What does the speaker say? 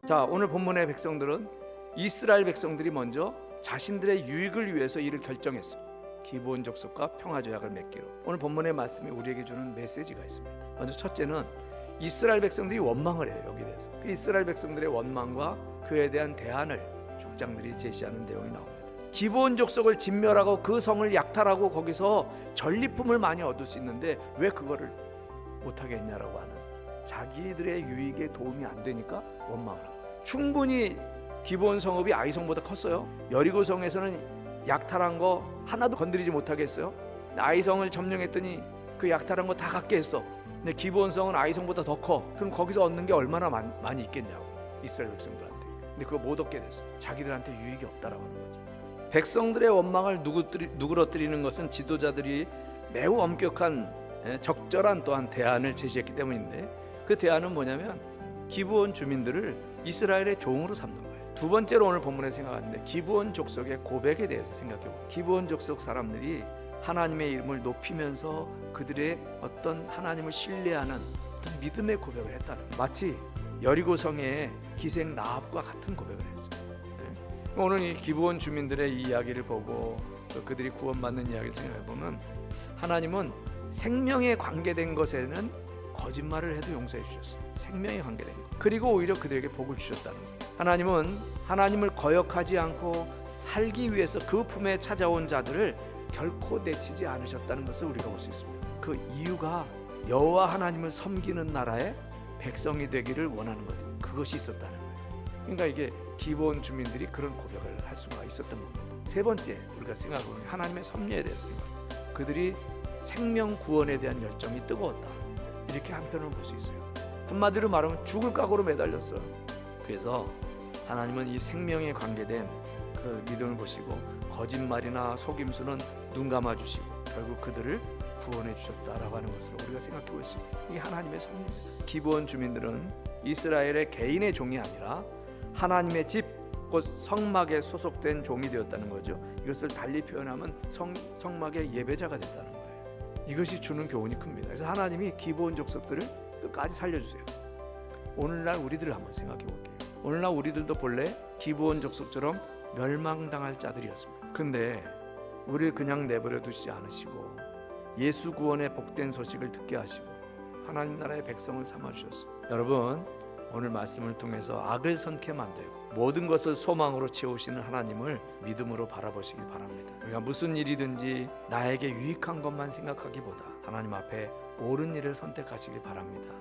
자, 오늘 본문의 백성들은 이스라엘 백성들이 먼저 자신들의 유익을 위해서 이를 결정했어요. 기브온 족속과 평화 조약을 맺기로. 오늘 본문의 말씀이 우리에게 주는 메시지가 있습니다. 먼저 첫째는 이스라엘 백성들이 원망을 해요. 여기에 대해서 그 이스라엘 백성들의 원망과 그에 대한 대안을 족장들이 제시하는 내용이 나옵니다. 기브온 족속을 진멸하고 그 성을 약탈하고 거기서 전리품을 많이 얻을 수 있는데 왜 그거를 못하게 했냐라고 하는, 자기들의 유익에 도움이 안 되니까 원망을 합니다. 충분히 기브온 성읍이 아이성보다 컸어요. 여리고 성에서는 약탈한 거 하나도 건드리지 못하게 했어요. 아이성을 점령했더니 그 약탈한 거 다 갖게 했어. 근데 기브온 성은 아이성보다 더 커. 그럼 거기서 얻는 게 얼마나 많이 있겠냐고, 이스라엘 백성들한테. 근데 그거 못 얻게 됐어. 자기들한테 유익이 없다라고 하는 거죠. 백성들의 원망을 누그러뜨리는 것은 지도자들이 매우 엄격한, 적절한 또한 대안을 제시했기 때문인데, 그 대안은 뭐냐면 기브온 주민들을 이스라엘의 종으로 삼는 거예요. 두 번째로 오늘 본문에 생각하는데 기브온 족속의 고백에 대해서 생각해보고, 기브온 족속 사람들이 하나님의 이름을 높이면서 그들의 어떤 하나님을 신뢰하는 어떤 믿음의 고백을 했다는 거예요. 마치 여리고성의 기생 라합과 같은 고백을 했어요. 오늘 이 기브온 주민들의 이 이야기를 보고 그들이 구원받는 이야기를 생각해보면, 하나님은 생명에 관계된 것에는 거짓말을 해도 용서해 주셨어요. 생명에 관계된 것. 그리고 오히려 그들에게 복을 주셨다는 거예요. 하나님은 하나님을 거역하지 않고 살기 위해서 그 품에 찾아온 자들을 결코 내치지 않으셨다는 것을 우리가 볼 수 있습니다. 그 이유가 여호와 하나님을 섬기는 나라의 백성이 되기를 원하는 거죠. 그것이 있었다는 거예요. 그러니까 이게 기브온 주민들이 그런 고백을 할 수가 있었던 겁니다. 세 번째, 우리가 생각해보면 하나님의 섭리에 대해서 생각합니다. 그들이 생명 구원에 대한 열정이 뜨거웠다, 이렇게 한편으로 볼 수 있어요. 한마디로 말하면 죽을 각오로 매달렸어요. 그래서 하나님은 이 생명에 관계된 그 믿음을 보시고 거짓말이나 속임수는 눈 감아 주시고 결국 그들을 구원해 주셨다라고 하는 것을 우리가 생각해 볼 수 있습니다. 이게 하나님의 섭리입니다. 기브온 주민들은 이스라엘의 개인의 종이 아니라 하나님의 집, 곧 성막에 소속된 종이 되었다는 거죠. 이것을 달리 표현하면 성막의 예배자가 됐다는 거예요. 이것이 주는 교훈이 큽니다. 그래서 하나님이 기브온 족속들을 끝까지 살려주세요. 오늘날 우리들을 한번 생각해 볼게요. 오늘날 우리들도 본래 기브온 족속처럼 멸망당할 자들이었습니다. 근데 우리를 그냥 내버려 두시지 않으시고 예수 구원의 복된 소식을 듣게 하시고 하나님 나라의 백성을 삼아주셨습니다. 여러분, 오늘 말씀을 통해서 악을 선케 만들고 모든 것을 소망으로 채우시는 하나님을 믿음으로 바라보시길 바랍니다. 우리가 무슨 일이든지 나에게 유익한 것만 생각하기보다 하나님 앞에 옳은 일을 선택하시길 바랍니다.